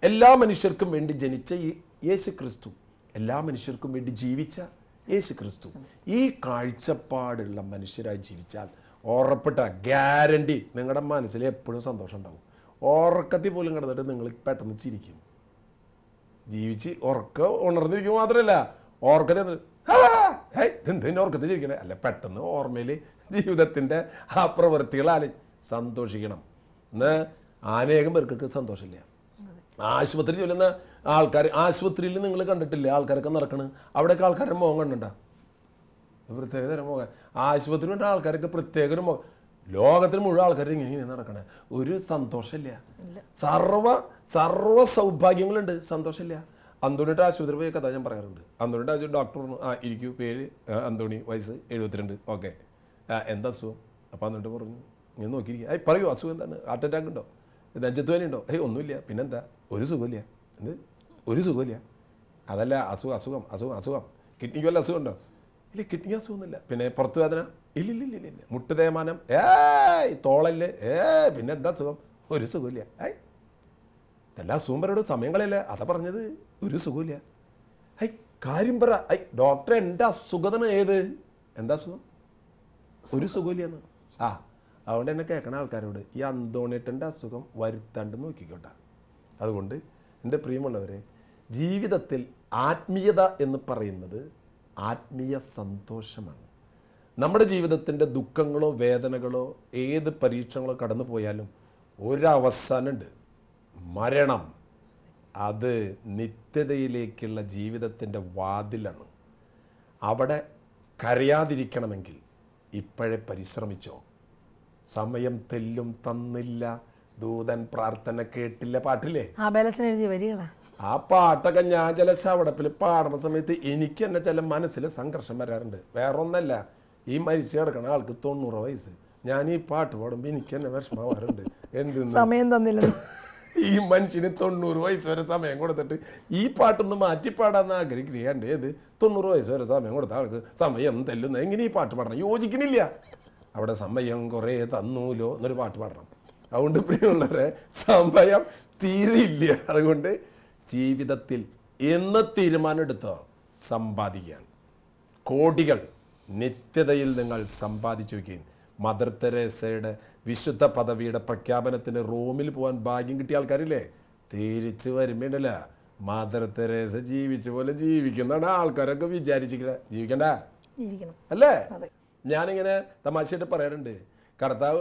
എല്ലാ മനുഷ്യർക്കും വേണ്ടി ജനിച്ച യേശു ക്രിസ്തു, എല്ലാ മനുഷ്യർക്കും വേണ്ടി ജീവിച്ച യേശു ക്രിസ്തു, ഈ കാഴ്ചപ്പാടുള്ള മനുഷ്യരായി ജീവിച്ചാൽ ഉറപ്പിട്ട ഗ്യാരണ്ടി നിങ്ങളുടെ മനസ്സിൽ എപ്പോഴും സന്തോഷം ഉണ്ടാവും. ഉറക്കത്തിൽ പോലും കിടന്നിട്ട് നിങ്ങൾ പെട്ടെന്ന് ചിരിക്കും. ജീവിച്ച് ഉണർന്നിരിക്കും മാത്രമല്ല, ഓർക്കത്തിൽ എന്തിനും ഓർക്കത്തിൽ ചിരിക്കണേ അല്ല, പെട്ടെന്ന് ഓർമ്മയിൽ ജീവിതത്തിൻ്റെ ആ പ്രവൃത്തികളാൽ സന്തോഷിക്കണം. ഇന്ന് അനേകം പേർക്ക് സന്തോഷമില്ല. ആശുപത്രി ചൊല്ലുന്ന ആൾക്കാർ, ആശുപത്രിയിൽ നിങ്ങൾ കണ്ടിട്ടില്ലേ ആൾക്കാരൊക്കെ നടക്കണ്? അവിടെയൊക്കെ ആൾക്കാരുടെ മുഖം കണ്ടിട്ടുണ്ടോ? പ്രത്യേക തരം മുഖം. ആശുപത്രി കൊണ്ട് ആൾക്കാരൊക്കെ പ്രത്യേക ഒരു മുഖം. ലോകത്തിന് മുഴുവൻ ആൾക്കാർ ഇങ്ങനെ നടക്കണേ, ഒരു സന്തോഷമില്ല. സർവ സൗഭാഗ്യങ്ങളുണ്ട്, സന്തോഷമില്ല. അന്തോണിയുടെ ആശുപത്രി പോയ കഥ ഞാൻ പറയാറുണ്ട്. അന്തോണിയുടെ ആശുപത്രി ഡോക്ടർ പറഞ്ഞു, ഇരിക്കൂ, പേര് അന്തോണി, വയസ്സ് 72, ഓക്കെ, എന്താ അസുഖം? അപ്പോൾ എന്നിട്ട് പറഞ്ഞു, ഇങ്ങനെ നോക്കിയിരിക്കുക, പറയൂ അസുഖം എന്താണ്? ഹാർട്ട് അറ്റാക്ക് ഉണ്ടോ? നെഞ്ചത്ത് വേദന ഉണ്ടോ? ഒന്നുമില്ല. പിന്നെന്താ? ഒരു സുഖമില്ല. എന്ത്? ഒരു സുഖമില്ല. അതല്ല അസുഖം കിഡ്നിക്ക് വല്ല അസുഖം ഉണ്ടോ? ഇല്ല, കിഡ്നി അസുഖമൊന്നുമില്ല. പിന്നെ പുറത്ത് വേദന? ഇല്ല. മുട്ട് തേയ്മാനം? തോളല്? പിന്നെ എന്താ സുഖം? ഒരു സുഖമില്ല. എല്ലാ അസുഖം പറയോട് സമയം കളയല്ലേ, അതാ പറഞ്ഞത്. ഒരു സുഖമില്ല. കാര്യം പറ. ഡോക്ടർ എൻ്റെ അസുഖത്തിന് ഏത്? എന്താ അസുഖം? ഒരു സുഖമില്ലെന്ന്. അതുകൊണ്ട് എന്നെ കേൾക്കണ ആൾക്കാരോട് ഈ അന്തോണിയേട്ടൻ്റെ അസുഖം വരുത്താണ്ട് നോക്കിക്കോട്ടെ. അതുകൊണ്ട് എൻ്റെ പ്രിയമുള്ളവരെ, ജീവിതത്തിൽ ആത്മീയത എന്ന് പറയുന്നത് ആത്മീയ സന്തോഷമാണ്. നമ്മുടെ ജീവിതത്തിൻ്റെ ദുഃഖങ്ങളോ വേദനകളോ ഏത് പരീക്ഷകളോ കടന്നു പോയാലും ഒരവസാനമുണ്ട്, മരണം. അത് നിത്യതയിലേക്കുള്ള ജീവിതത്തിൻ്റെ വാതിലാണ്. അവിടെ കരയാതിരിക്കണമെങ്കിൽ ഇപ്പോഴേ പരിശ്രമിച്ചോ. സമയം തെല്ലും തന്നില്ല, ദൂതൻ പ്രാർത്ഥന കേട്ടില്ല, പാട്ടില്ലേ? എഴുതി വരികളാ. ആ പാട്ടൊക്കെ ഞാൻ ചില ശവടപ്പിൽ പാടുന്ന സമയത്ത് എനിക്ക് തന്നെ ചില മനസ്സിൽ സംഘർഷം വരാറുണ്ട്. വേറെ ഒന്നല്ല, ഈ മരിച്ചു കിടക്കണ ആൾക്ക് 90 വയസ്സ്. ഞാൻ ഈ പാട്ട് പാടുമ്പോൾ എനിക്ക് തന്നെ വിഷമമാറുണ്ട്. സമയം തന്നില്ല. ഈ മനുഷ്യന് 90 വയസ്സ് വരെ സമയം കൊടുത്തിട്ട് ഈ പാട്ടൊന്ന് മാറ്റി പാടാന്ന് ആഗ്രഹിക്കുകയാണ്ട്. ഏത് 90 വയസ്സ് വരെ സമയം കൊടുത്ത ആൾക്ക് സമയം തെല്ലുന്ന എങ്ങനെ ഈ പാട്ട് പാടണം? യോജിക്കണില്ല. അവിടെ സമയം കുറേ തന്നൂലോ എന്നൊരു പാട്ട് പാടണം. അതുകൊണ്ട് പ്രിയമുള്ളവരെ, സമയം തീരെയില്ല. അതുകൊണ്ട് ജീവിതത്തിൽ എന്ന് തീരുമാനം എടുത്തോ സമ്പാദിക്കാൻ, കോടികൾ നിത്യതയിൽ നിങ്ങൾ സമ്പാദിച്ചു വയ്ക്കുകയും മദർ തെരേസയുടെ വിശുദ്ധ പദവിയുടെ പ്രഖ്യാപനത്തിന് റോമിൽ പോകാൻ ഭാഗ്യം കിട്ടിയ ആൾക്കാരില്ലേ, തിരിച്ചു വരുമ്പോണ്ടല്ല മദർ തെരേസ ജീവിച്ച പോലെ ജീവിക്കുന്നതാണ് ആൾക്കാരൊക്കെ വിചാരിച്ചിരിക്കുന്നത്. ജീവിക്കണ്ട അല്ലേ? ഞാനിങ്ങനെ തമാശയായിട്ട് പറയാറുണ്ട്. കർത്താവ്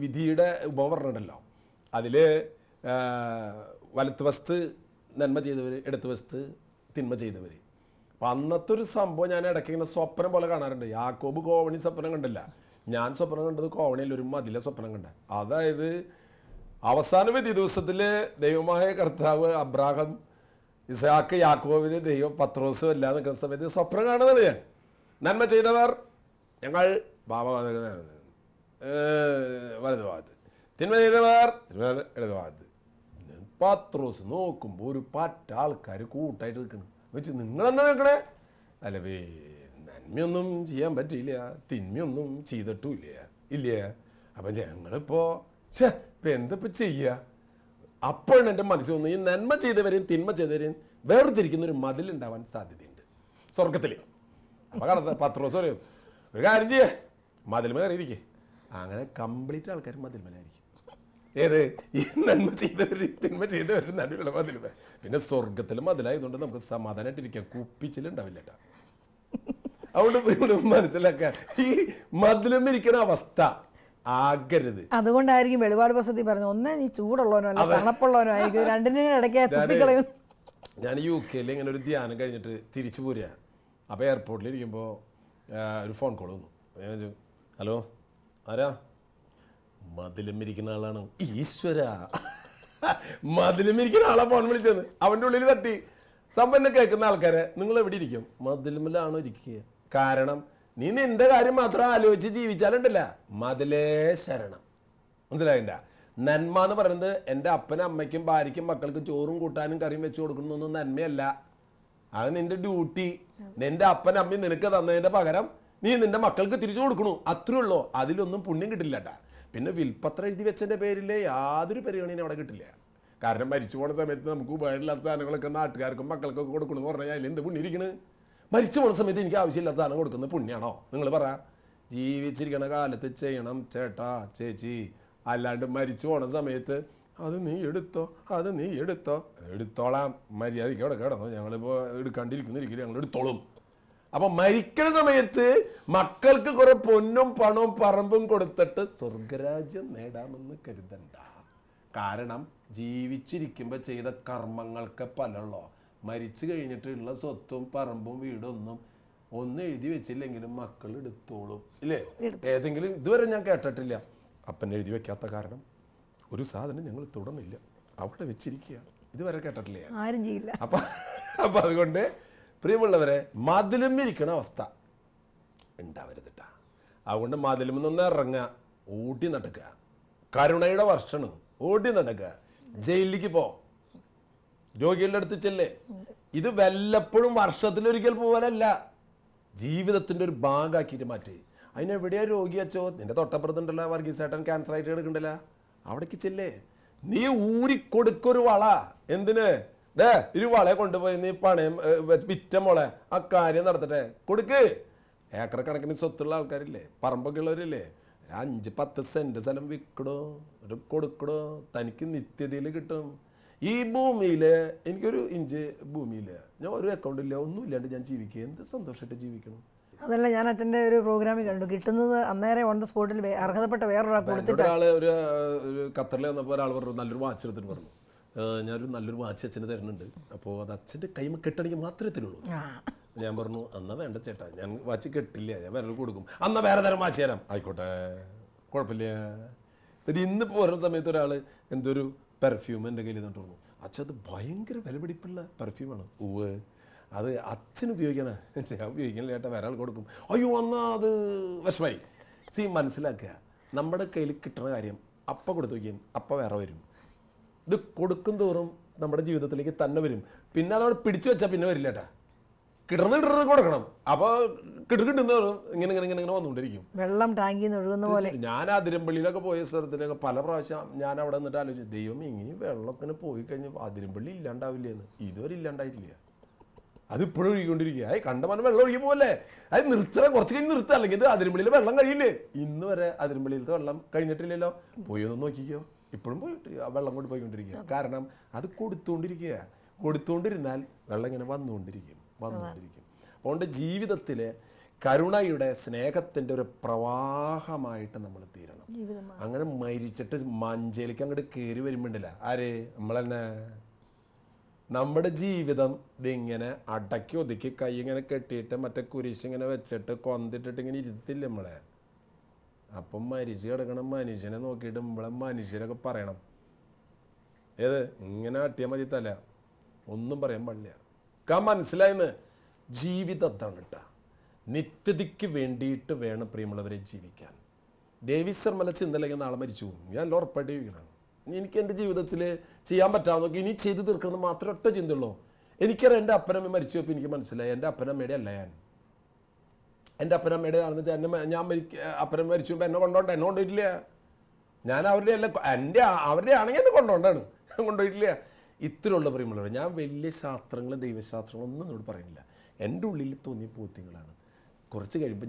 വിധിയുടെ ഉപമ പറഞ്ഞിട്ടുണ്ടല്ലോ, അതിൽ വലത്ത് വശത്ത് നന്മ ചെയ്തവർ, ഇടത്ത് വശത്ത് തിന്മ ചെയ്തവർ. അപ്പം അന്നത്തെ ഒരു സംഭവം ഞാൻ ഇടയ്ക്ക് ഇങ്ങനെ സ്വപ്നം പോലെ കാണാറുണ്ട്. യാക്കോബ് കോവണി സ്വപ്നം കണ്ടില്ല, ഞാൻ സ്വപ്നം കണ്ടത് കോവണിയിൽ ഒരു മതിലെ സ്വപ്നം കണ്ട. അതായത് അവസാന വിധി ദിവസത്തിൽ ദൈവമായ കർത്താവ് അബ്രാഹാം, ഇസ്ഹാക്ക്, യാക്കോബിന് ദൈവം പത്രോസും എല്ലാം നിൽക്കുന്ന സമയത്ത് സ്വപ്നം കാണുന്നത് ഞാൻ. നന്മ ചെയ്തവർ ഞങ്ങൾ വലതു ഭാഗത്ത്, തിന്മ ചെയ്തവർ ഇടതു ഭാഗത്ത്. പത്രോസ് നോക്കുമ്പോൾ ഒരു പറ്റ ആൾക്കാർ കൂട്ടായിട്ട് നിൽക്കണം. വെച്ച് നിങ്ങളെന്താ നിൽക്കണേ? അല്ല, നന്മയൊന്നും ചെയ്യാൻ പറ്റിയില്ല, തിന്മയൊന്നും ചെയ്തിട്ടുമില്ല. അപ്പം ഞങ്ങളിപ്പോൾ ഇപ്പം എന്തിപ്പോൾ ചെയ്യുക? അപ്പോഴാണ് എൻ്റെ മനസ്സിൽ വന്നു, ഈ നന്മ ചെയ്തവരെയും തിന്മ ചെയ്തവരെയും വേർതിരിക്കുന്നൊരു മതിലുണ്ടാവാൻ സാധ്യതയുണ്ട് സ്വർഗത്തിൽ. അപ്പം കടത്ത പത്രോസ് പറയും, ഒരു കാര്യം ചെയ്യേ, മതിൽമ കയറിയിരിക്കേ. അങ്ങനെ കംപ്ലീറ്റ് ആൾക്കാർ മതിൽമലായിരിക്കും. ഏത്? ഈ നന്മ ചെയ്തവരും തിന്മ ചെയ്തവരും നടുവിലുള്ള മതിൽമ. പിന്നെ സ്വർഗത്തിൽ മതിലായതുകൊണ്ട് നമുക്ക് സമാധാനമായിട്ടിരിക്കാം, കുപ്പിച്ചിലുണ്ടാവില്ല കേട്ടോ. അതുകൊണ്ട് മനസ്സിലാക്കുക, ഈ മതിലും ഇരിക്കണ അവസ്ഥ ആകരുത്. അതുകൊണ്ടായിരിക്കും വെളിപാട് പുസ്തകത്തിൽ പറഞ്ഞത്, ഒന്നേ നീ ചൂടുള്ളവനോ അല്ല തണുപ്പുള്ളവനോ ആയിരിക്കും, രണ്ടിനും ഇടയ്ക്ക്. ഞാൻ UK ഇങ്ങനെ ഒരു ധ്യാനം കഴിഞ്ഞിട്ട് തിരിച്ചു പോരുക. അപ്പോൾ എയർപോർട്ടിലിരിക്കുമ്പോൾ ഒരു ഫോൺ കോൾ വന്നു. ഹലോ, ആരാ? മതിലും ഇരിക്കുന്ന ആളാണ്. ഈശ്വര, മതിലും ഇരിക്കുന്ന ആളാ ഫോൺ വിളിച്ചത്. അവൻ്റെ ഉള്ളിൽ തട്ടി. സമ്പന്നെ കേൾക്കുന്ന ആൾക്കാരെ, നിങ്ങൾ എവിടെ ഇരിക്കും? മതിലുമിലാണോ ഇരിക്കുക? കാരണം നീ നിന്റെ കാര്യം മാത്രം ആലോചിച്ച് ജീവിച്ചാലുണ്ടല്ല, മതിലേ ശരണം. മനസ്സിലായിണ്ട? നന്മ എന്ന് പറയുന്നത് എൻ്റെ അപ്പനും അമ്മയ്ക്കും ഭാര്യയ്ക്കും മക്കൾക്ക് ചോറും കൂട്ടാനും കറിയും വെച്ച് കൊടുക്കുന്നൊന്നും നന്മയല്ല. അത് നിന്റെ ഡ്യൂട്ടി. നിന്റെ അപ്പനും അമ്മയും നിനക്ക് തന്നതിൻ്റെ പകരം നീ നിന്റെ മക്കൾക്ക് തിരിച്ചു കൊടുക്കണു, അത്രേ ഉള്ളൂ. അതിലൊന്നും പുണ്യം കിട്ടില്ല കേട്ടാ. പിന്നെ വിൽപ്പത്രം എഴുതി വെച്ചതിൻ്റെ പേരിൽ യാതൊരു പരിഗണനയും അവിടെ കിട്ടില്ല. കാരണം മരിച്ചു പോകുന്ന സമയത്ത് നമുക്ക് ഉപകാരമില്ലാത്ത സാധനങ്ങളൊക്കെ നാട്ടുകാർക്കും മക്കൾക്കൊക്കെ കൊടുക്കണമെന്ന് പറഞ്ഞാൽ അതിൽ എന്ത് പുണ്യം ഇരിക്കണ്? മരിച്ചു പോകുന്ന സമയത്ത് എനിക്ക് ആവശ്യമില്ലാത്ത സാധനം കൊടുക്കുന്നത് പുണ്യാണോ? നിങ്ങൾ പറ. ജീവിച്ചിരിക്കണ കാലത്ത് ചെയ്യണം ചേട്ടാ ചേച്ചി. അല്ലാണ്ട് മരിച്ചു പോണ സമയത്ത് അത് നീ എടുത്തോ, അത് നീ എടുത്തോ. എടുത്തോളാം, മര്യാദയ്ക്ക് അവിടെ കിടന്നോ, ഞങ്ങളിപ്പോൾ എടുക്കാണ്ടിരിക്കുന്നിരിക്കില്ല, ഞങ്ങൾ എടുത്തോളും. അപ്പം മരിക്കുന്ന സമയത്ത് മക്കൾക്ക് കുറെ പൊന്നും പണവും പറമ്പും കൊടുത്തിട്ട് സ്വർഗരാജ്യം നേടാമെന്ന് കരുതണ്ട. കാരണം ജീവിച്ചിരിക്കുമ്പോൾ ചെയ്ത കർമ്മങ്ങൾക്ക് ഫലമുള്ളോ. മരിച്ചു കഴിഞ്ഞിട്ടുള്ള സ്വത്തും പറമ്പും വീടൊന്നും ഒന്നും എഴുതി വെച്ചില്ലെങ്കിലും മക്കൾ എടുത്തോളും, ഇല്ലേ? ഏതെങ്കിലും ഇതുവരെ ഞാൻ കേട്ടിട്ടില്ല അപ്പൻ എഴുതി വെക്കാത്ത കാരണം ഒരു സാധനം ഞങ്ങൾ തുടർന്നില്ല, അവിടെ വെച്ചിരിക്കുക. ഇതുവരെ കേട്ടിട്ടില്ല, ആരും ചെയ്യില്ല. അപ്പം അതുകൊണ്ട് പ്രിയമുള്ളവരെ, മതിലും ഇരിക്കണ അവസ്ഥ ഉണ്ടാവരുതിട്ടാ. അതുകൊണ്ട് മതിലും നിന്ന് ഇറങ്ങുക, ഓടി നടക്കുക. കരുണയുടെ വർഷണം, ഓടി നടക്കുക. ജയിലിലേക്ക് പോ, രോഗികളുടെ അടുത്ത് ചെല്ലേ, ഇത് വല്ലപ്പോഴും വർഷത്തിലൊരിക്കൽ പോകാനല്ല, ജീവിതത്തിൻ്റെ ഒരു ഭാഗമാക്കിയിട്ട് മാറ്റി. അതിനെവിടെയാ രോഗി അച്ചോ? നിന്റെ തൊട്ടപ്പുറത്തുണ്ടല്ലോ വർഗീസേട്ടൻ ക്യാൻസർ ആയിട്ട് എടുക്കണ്ടല്ലോ, അവിടേക്ക് ചെല്ലേ. നീ ഊരിക്കൊടുക്കൊരു വള. എന്തിന്? ഒരു വളയെ കൊണ്ടുപോയി നീ പണയം വിറ്റ മോളെ, ആ കാര്യം നടത്തട്ടെ, കൊടുക്ക്. ഏക്കർ കണക്കിന് സ്വത്തുള്ള ആൾക്കാരില്ലേ, പറമ്പൊക്കെ ഉള്ളവരില്ലേ, 5-10 സെന്റ് സ്ഥലം വിൽക്കടോ, ഒരു കൊടുക്കടോ, തനിക്ക് നിത്യതയിൽ കിട്ടും. ഈ ഭൂമിയിൽ എനിക്കൊരു ഇഞ്ച് ഭൂമിയിൽ ഞാൻ ഒരു അക്കൗണ്ടില്ല, ഒന്നും ഇല്ലാണ്ട് ഞാൻ ജീവിക്കുക, എന്ത് സന്തോഷമായിട്ട് ജീവിക്കണം. അതല്ല, ഞാൻ അച്ഛൻ്റെ ഒരു പ്രോഗ്രാമിൽ കണ്ടു, കിട്ടുന്നത് അന്നേരം ഓൺ ദ സ്പോട്ടിൽ അർഹതപ്പെട്ട വേറൊരാൾക്ക് കൊടുത്തിട്ട്. ഒരാൾ ഒരു ഖത്തറിൽ വന്നപ്പോൾ ഒരാൾ പറഞ്ഞു, നല്ലൊരു വാച്ച് എടുത്തിട്ട് പറഞ്ഞു, ഞാനൊരു നല്ലൊരു വാച്ച് അച്ഛന് തരുന്നുണ്ട്, അപ്പോൾ അത് അച്ഛൻ്റെ കൈമ കെട്ടണമെങ്കിൽ മാത്രമേ തരുള്ളൂ. ഞാൻ പറഞ്ഞു, എന്നാ വേണ്ട ചേട്ടാ, ഞാൻ വാച്ച് കെട്ടില്ല, ഞാൻ വിരൽ കൊടുക്കും. എന്നാ വേറെ തരം വാച്ച് തരാം, ആയിക്കോട്ടെ, കുഴപ്പമില്ല. ഇത് ഇന്നിപ്പോൾ ഓരോ സമയത്ത് ഒരാൾ എന്തൊരു പെർഫ്യൂം എൻ്റെ കയ്യിൽ നിന്നിട്ട് പറഞ്ഞു, അച്ഛൻ അത് ഭയങ്കര വിലപിടിപ്പുള്ള പെർഫ്യൂമാണ്. ഉവ്, അത് അച്ഛൻ ഉപയോഗിക്കണേ, ഞാൻ ഉപയോഗിക്കണില്ല ചേട്ടാ, വേറെ ആൾ കൊടുക്കും. അയ്യോ, എന്നാൽ അത് വിഷമായി. മനസ്സിലാക്കുക, നമ്മുടെ കയ്യിൽ കിട്ടുന്ന കാര്യം അപ്പം കൊടുത്തു വയ്ക്കും, അപ്പം വേറെ വരും. ഇത് കൊടുക്കും തോറും നമ്മുടെ ജീവിതത്തിലേക്ക് തന്നെ വരും. പിന്നെ അതവിടെ പിടിച്ചു വെച്ചാൽ പിന്നെ വരില്ല ചേട്ടാ, കിടന്ന് കൊടുക്കണം. അപ്പോൾ കിട്ടുന്ന ഇങ്ങനെ ഇങ്ങനെ ഇങ്ങനെ വന്നുകൊണ്ടിരിക്കും, വെള്ളം ടാങ്കിൽ നിന്ന് ഒഴുകുന്ന പോലെ. ഞാൻ അതിരമ്പള്ളിയിലൊക്കെ പോയ സ്ഥലത്തിലൊക്കെ പല പ്രാവശ്യം ഞാൻ അവിടെ നിന്നിട്ട് ആലോചിച്ചു, ദൈവം ഇങ്ങനെ വെള്ളമൊക്കെ പോയി കഴിഞ്ഞാൽ അതിരമ്പള്ളി ഇല്ലാണ്ടാവില്ലേ എന്ന്. ഇതുവരെ ഇല്ലാണ്ടായിട്ടില്ല, അതിപ്പോഴും ഒഴുകിക്കൊണ്ടിരിക്കുക. കണ്ടമാനം വെള്ളം ഒഴുകി പോകല്ലേ, അത് നിർത്തണം, കുറച്ച് കഴിഞ്ഞ് നിർത്തുക, അല്ലെങ്കിൽ ഇത് അതിരമ്പള്ളിയിൽ വെള്ളം കഴിയില്ലേ. ഇന്ന് വരെ അതിരമ്പള്ളിയിലത്തെ വെള്ളം കഴിഞ്ഞിട്ടില്ലല്ലോ, പോയി ഒന്ന് നോക്കിക്കോ, ഇപ്പോഴും പോയിട്ട് ആ വെള്ളം കൊണ്ട് പോയിക്കൊണ്ടിരിക്കുക. കാരണം അത് കൊടുത്തുകൊണ്ടിരിക്കുക, കൊടുത്തുകൊണ്ടിരുന്നാൽ വെള്ളം ഇങ്ങനെ വന്നുകൊണ്ടിരിക്കും. അതുകൊണ്ട് ജീവിതത്തിൽ കരുണയുടെ സ്നേഹത്തിൻ്റെ ഒരു പ്രവാഹമായിട്ട് നമ്മൾ തീരണം. അങ്ങനെ മരിച്ചിട്ട് മഞ്ചേലിക്ക് അങ്ങോട്ട് കയറി വരുമ്പോണ്ടല്ല ആര് നമ്മളെന്നെ നമ്മുടെ ജീവിതം ഇതിങ്ങനെ അടക്കി ഒതുക്കി കൈ ഇങ്ങനെ കെട്ടിയിട്ട് മറ്റേ കുരിശ് ഇങ്ങനെ വെച്ചിട്ട് കൊന്നിട്ടിട്ട് ഇങ്ങനെ ഇരുത്തില്ല നമ്മളെ. അപ്പം മരിച്ചു കിടക്കണം മനുഷ്യനെ നോക്കിയിട്ട് നമ്മളെ മനുഷ്യരൊക്കെ പറയണം, ഏത് ഇങ്ങനെ അട്ടിയാൽ മതി തല, ഒന്നും പറയാൻ പാടില്ല. മനസ്സിലായെന്ന് ജീവിതം അതാണ് കേട്ടോ. നിത്യതയ്ക്ക് വേണ്ടിയിട്ട് വേണം പ്രിയമുള്ളവരെ ജീവിക്കാൻ. ഡേവിസ് ശർമ്മല ചിന്തയിലേക്ക് നാളെ മരിച്ചു പോകും, ഞാൻ ഉറപ്പായിട്ട് ജീവിക്കണം. എനിക്ക് എൻ്റെ ജീവിതത്തിൽ ചെയ്യാൻ പറ്റാവുന്നൊക്കെ ഇനി ചെയ്ത് തീർക്കണമെന്ന് മാത്രമേ ഒറ്റ ചിന്തയുള്ളൂ. എനിക്കറിയാം എൻ്റെ അപ്പനമ്മ മരിച്ചു പോയപ്പോൾ എനിക്ക് മനസ്സിലായി എൻ്റെ അപ്പനമ്മയുടെ അല്ല ഞാൻ. എൻ്റെ അപ്പനമ്മയുടെ ആണെന്ന് വെച്ചാൽ ഞാൻ അപ്പനമ്മ മരിച്ചു പോകുമ്പോൾ എന്നെ കൊണ്ടുപോകണ്ട, എന്നെ കൊണ്ടുപോയിട്ടില്ല. ഞാൻ അവരുടെ അല്ല, അവരുടെ ആണെങ്കിൽ എന്നെ കൊണ്ടുപോയിട്ടില്ല. ഇത്രയുള്ള പ്രിയമുള്ളവർ, ഞാൻ വലിയ ശാസ്ത്രങ്ങളും ദൈവശാസ്ത്രങ്ങളും ഒന്നും എന്നോട് പറയുന്നില്ല. എൻ്റെ ഉള്ളിൽ തോന്നിയ പൂത്തിങ്ങളാണ്. കുറച്ച് കഴിയുമ്പോൾ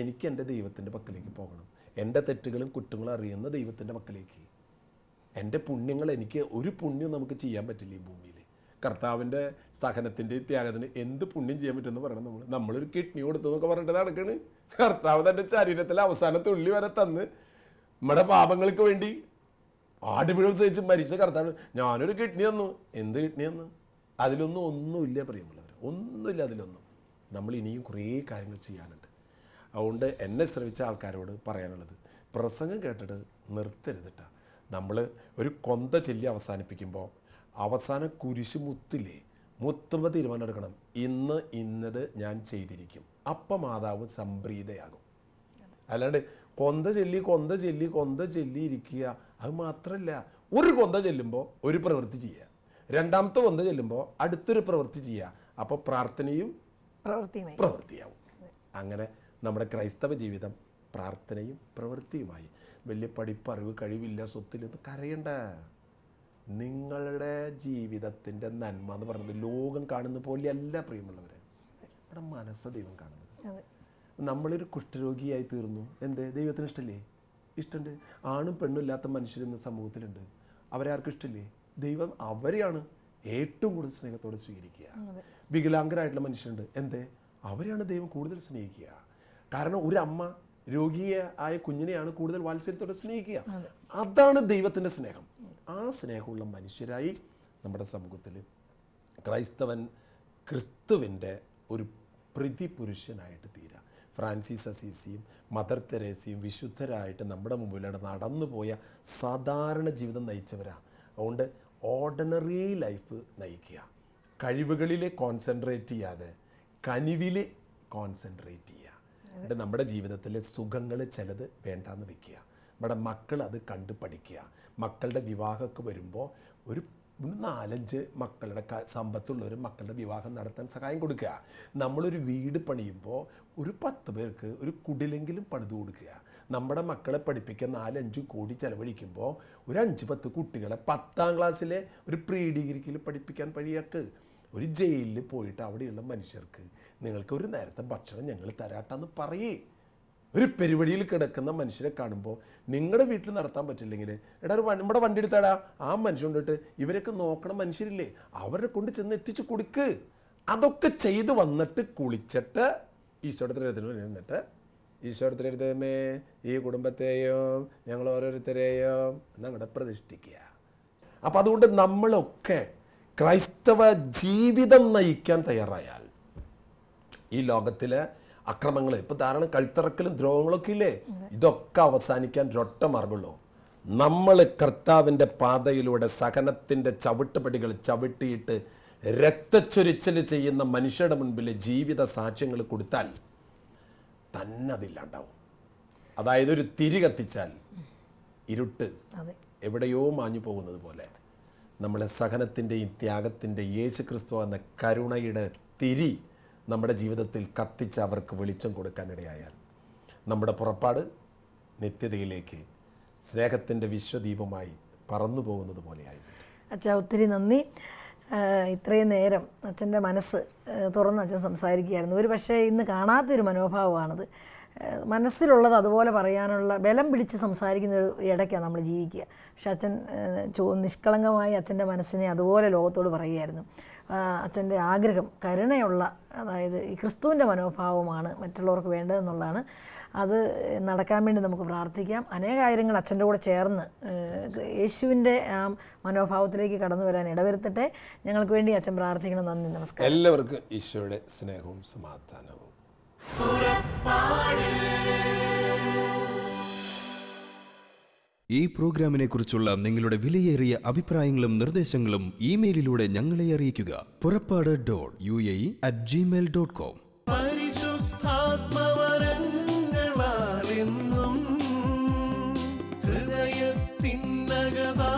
എനിക്ക് എൻ്റെ ദൈവത്തിൻ്റെ പക്കലേക്ക് പോകണം. എൻ്റെ തെറ്റുകളും കുറ്റങ്ങളും അറിയുന്ന ദൈവത്തിൻ്റെ പക്കലേക്ക്. എൻ്റെ പുണ്യങ്ങൾ, എനിക്ക് ഒരു പുണ്യം നമുക്ക് ചെയ്യാൻ പറ്റില്ല ഈ ഭൂമിയിൽ. കർത്താവിൻ്റെ സഹനത്തിൻ്റെ ത്യാഗത്തിന് എന്ത് പുണ്യം ചെയ്യാൻ പറ്റുമെന്ന് പറയണം. നമ്മളൊരു കിഡ്നി കൊടുത്തതെന്നൊക്കെ പറഞ്ഞിട്ട് നടക്കണ്. കർത്താവ് തൻ്റെ ശരീരത്തിലെ അവസാനത്തെ ഉള്ളി വരെ തന്ന് നമ്മുടെ പാപങ്ങൾക്ക് വേണ്ടി ആടുപിഴൽ സഹിച്ച് മരിച്ച കർത്താവ് ഞാനൊരു കിഡ്നി തന്നു. എന്ത് കിഡ്നി തന്നു? ഒന്നുമില്ല പ്രിയമുള്ളവർ, ഒന്നുമില്ല അതിലൊന്നും. നമ്മൾ ഇനിയും കുറേ കാര്യങ്ങൾ ചെയ്യാനുണ്ട്. അതുകൊണ്ട് എന്നെ ശ്രമിച്ച ആൾക്കാരോട് പറയാനുള്ളത്, പ്രസംഗം കേട്ടിട്ട് നിർത്തരുതിട്ട. നമ്മൾ ഒരു കൊന്ത ചൊല്ലി അവസാനിപ്പിക്കുമ്പോൾ അവസാനം കുരിശ് മുത്തില്ലേ, മുത്തുമ്പോൾ തീരുമാനം എടുക്കണം, ഇന്നത് ഞാൻ ചെയ്തിരിക്കും. അപ്പം മാതാവ് സംപ്രീതയാകും. അല്ലാണ്ട് കൊന്ത ചൊല്ലി ഇരിക്കുക. അത് മാത്രമല്ല, ഒരു കൊന്ത ചെല്ലുമ്പോൾ ഒരു പ്രവൃത്തി ചെയ്യുക, രണ്ടാമത്തെ കൊന്ത ചെല്ലുമ്പോൾ അടുത്തൊരു പ്രവൃത്തി ചെയ്യുക. അപ്പോൾ പ്രാർത്ഥനയും പ്രവൃത്തിയാവും. അങ്ങനെ നമ്മുടെ ക്രൈസ്തവ ജീവിതം പ്രാർത്ഥനയും പ്രവൃത്തിയുമായി. വലിയ പഠിപ്പറിവ് കഴിവില്ല സ്വത്തിലൊന്നും കരയണ്ട. നിങ്ങളുടെ ജീവിതത്തിൻ്റെ നന്മ എന്ന് പറയുന്നത് ലോകം കാണുന്ന പോലെയല്ല പ്രിയമുള്ളവരെ, നമ്മുടെ മനസ്സ് ദൈവം കാണുന്നത്. നമ്മളൊരു കുഷ്ഠരോഗിയായി തീർന്നു, എന്ത് ദൈവത്തിന് ഇഷ്ടമല്ലേ? ഇഷ്ടമുണ്ട്. ആണും പെണ്ണും ഇല്ലാത്ത മനുഷ്യരിന്ന് സമൂഹത്തിലുണ്ട്. അവരാർക്കും ഇഷ്ടമില്ലേ? ദൈവം അവരെയാണ് ഏറ്റവും കൂടുതൽ സ്നേഹത്തോടെ സ്വീകരിക്കുക. വികലാംഗരായിട്ടുള്ള മനുഷ്യരുണ്ട്, എന്തേ അവരെയാണ് ദൈവം കൂടുതൽ സ്നേഹിക്കുക. കാരണം ഒരു അമ്മ രോഗിയായ കുഞ്ഞിനെയാണ് കൂടുതൽ വാത്സല്യത്തോടെ സ്നേഹിക്കുക. അതാണ് ദൈവത്തിൻ്റെ സ്നേഹം. ആ സ്നേഹമുള്ള മനുഷ്യരായി നമ്മുടെ സമൂഹത്തിൽ ക്രൈസ്തവൻ ക്രിസ്തുവിൻ്റെ ഒരു പ്രതിപുരുഷനായിട്ട് തീരുക. ഫ്രാൻസിസ് അസീസിയും മദർ തെരേസയും വിശുദ്ധരായിട്ട് നമ്മുടെ മുമ്പിലൂടെ നടന്നുപോയ സാധാരണ ജീവിതം നയിച്ചവരാണ്. അതുകൊണ്ട് ഓർഡിനറി ലൈഫ് നയിക്കുക. കഴിവുകളിൽ കോൺസെൻട്രേറ്റ് ചെയ്യാതെ കനിവിൽ കോൺസെൻട്രേറ്റ് ചെയ്യുക. എന്നിട്ട് നമ്മുടെ ജീവിതത്തിലെ സുഖങ്ങൾ ചിലത് വേണ്ടാന്ന് വെക്കുക. നമ്മുടെ മക്കൾ അത് കണ്ട് പഠിക്കുക. മക്കളുടെ വിവാഹമൊക്കെ വരുമ്പോൾ ഒരു 4-5 മക്കളുടെ സമ്പത്തുള്ളവർ മക്കളുടെ വിവാഹം നടത്താൻ സഹായം കൊടുക്കുക. നമ്മളൊരു വീട് പണിയുമ്പോൾ ഒരു 10 പേർക്ക് ഒരു കുടിലെങ്കിലും പണിത് കൊടുക്കുക. നമ്മുടെ മക്കളെ പഠിപ്പിക്കാൻ 4-5 കോടി ചിലവഴിക്കുമ്പോൾ ഒരു 5-10 കുട്ടികളെ 10ാം ക്ലാസ്സിലെ ഒരു പ്രീ ഡിഗ്രിക്കിൽ പഠിപ്പിക്കാൻ വഴിയാക്ക്. ഒരു ജയിലിൽ പോയിട്ട് അവിടെയുള്ള മനുഷ്യർക്ക് നിങ്ങൾക്ക് ഒരു നേരത്തെ ഭക്ഷണം ഞങ്ങൾ തരാട്ടാന്ന് പറയേ. ഒരു പെരുവഴിയിൽ കിടക്കുന്ന മനുഷ്യരെ കാണുമ്പോൾ നിങ്ങളുടെ വീട്ടിൽ നടത്താൻ പറ്റില്ലെങ്കിൽ എടാ നമ്മുടെ വണ്ടി എടുത്താടാ, ആ മനുഷ്യൻ കൊണ്ടിട്ട് ഇവരൊക്കെ നോക്കണം മനുഷ്യരില്ലേ, അവരെ കൊണ്ട് ചെന്ന് എത്തിച്ചു കൊടുക്ക്. അതൊക്കെ ചെയ്ത് വന്നിട്ട് കുളിച്ചിട്ട് ഈശോടത്തിനെടുത്തിന് നിന്നിട്ട് ഈശോടത്തിനെടുത്തമേ ഈ കുടുംബത്തെയും ഞങ്ങൾ ഓരോരുത്തരെയും എന്നങ്ങടെ പ്രതിഷ്ഠിക്കുക. അപ്പം അതുകൊണ്ട് നമ്മളൊക്കെ ക്രൈസ്തവ ജീവിതം നയിക്കാൻ തയ്യാറായാൽ ഈ ലോകത്തിലെ അക്രമങ്ങൾ, ഇപ്പോൾ ധാരാളം കഴുത്തിറക്കലും ദ്രോഹങ്ങളൊക്കെ ഇല്ലേ, ഇതൊക്കെ അവസാനിക്കാൻ ഒരൊറ്റ മാർഗമുള്ളൂ. നമ്മൾ കർത്താവിൻ്റെ പാതയിലൂടെ സഹനത്തിൻ്റെ ചവിട്ടുപടികൾ ചവിട്ടിയിട്ട് രക്തച്ചൊരിച്ചൽ ചെയ്യുന്ന മനുഷ്യരുടെ മുൻപിൽ ജീവിത സാക്ഷ്യങ്ങൾ കൊടുത്താൽ തന്നെ അതില്ലാണ്ടാവും. അതായത് ഒരു തിരി കത്തിച്ചാൽ ഇരുട്ട് എവിടെയോ മാഞ്ഞു പോകുന്നത് പോലെ നമ്മളെ സഹനത്തിൻ്റെയും ത്യാഗത്തിൻ്റെ യേശുക്രിസ്തു എന്ന കരുണയുടെ തിരി നമ്മുടെ ജീവിതത്തിൽ കത്തിച്ച് അവർക്ക് വെളിച്ചം കൊടുക്കാനിടയായാൽ നമ്മുടെ പുറപ്പാട് നിത്യതയിലേക്ക് സ്നേഹത്തിൻ്റെ വിശ്വദീപമായി പറന്നു പോകുന്നത് പോലെയായി. അച്ഛാ ഒത്തിരി നന്ദി. ഇത്രയും നേരം അച്ഛൻ്റെ മനസ്സ് തുറന്ന് അച്ഛൻ സംസാരിക്കുകയായിരുന്നു. ഒരു പക്ഷേ ഇന്ന് കാണാത്തൊരു മനോഭാവമാണത്. മനസ്സിലുള്ളത് അതുപോലെ പറയാനുള്ള ബലം പിടിച്ച് സംസാരിക്കുന്ന ഒരു ഇടയ്ക്കാണ് നമ്മൾ ജീവിക്കുക. പക്ഷെ അച്ഛൻ നിഷ്കളങ്കമായി അച്ഛൻ്റെ മനസ്സിനെ അതുപോലെ ലോകത്തോട് പറയുകയായിരുന്നു. അച്ഛൻ്റെ ആഗ്രഹം കരുണയുള്ള, അതായത് ഈ ക്രിസ്തുവിൻ്റെ മനോഭാവമാണ് മറ്റുള്ളവർക്ക് വേണ്ടതെന്നുള്ളതാണ്. അത് നടക്കാൻ വേണ്ടി നമുക്ക് പ്രാർത്ഥിക്കാം. അനേക കാര്യങ്ങൾ അച്ഛൻ്റെ കൂടെ ചേർന്ന് യേശുവിൻ്റെ ആ മനോഭാവത്തിലേക്ക് കടന്നു വരാൻ ഇടവരുത്തട്ടെ. ഞങ്ങൾക്ക് വേണ്ടി അച്ഛൻ പ്രാർത്ഥിക്കണം. നന്ദി, നമസ്കാരം. എല്ലാവർക്കും ഈശോയുടെ സ്നേഹവും സമാധാനവും. ഈ പ്രോഗ്രാമിനെ കുറിച്ചുള്ള നിങ്ങളുടെ വിലയേറിയ അഭിപ്രായങ്ങളും നിർദ്ദേശങ്ങളും ഇമെയിലിലൂടെ ഞങ്ങളെ അറിയിക്കുക. purappad.uae@gmail.com. പരിശുദ്ധാത്മവരങ്ങളാലെന്നും ഹൃദയത്തിനകതാ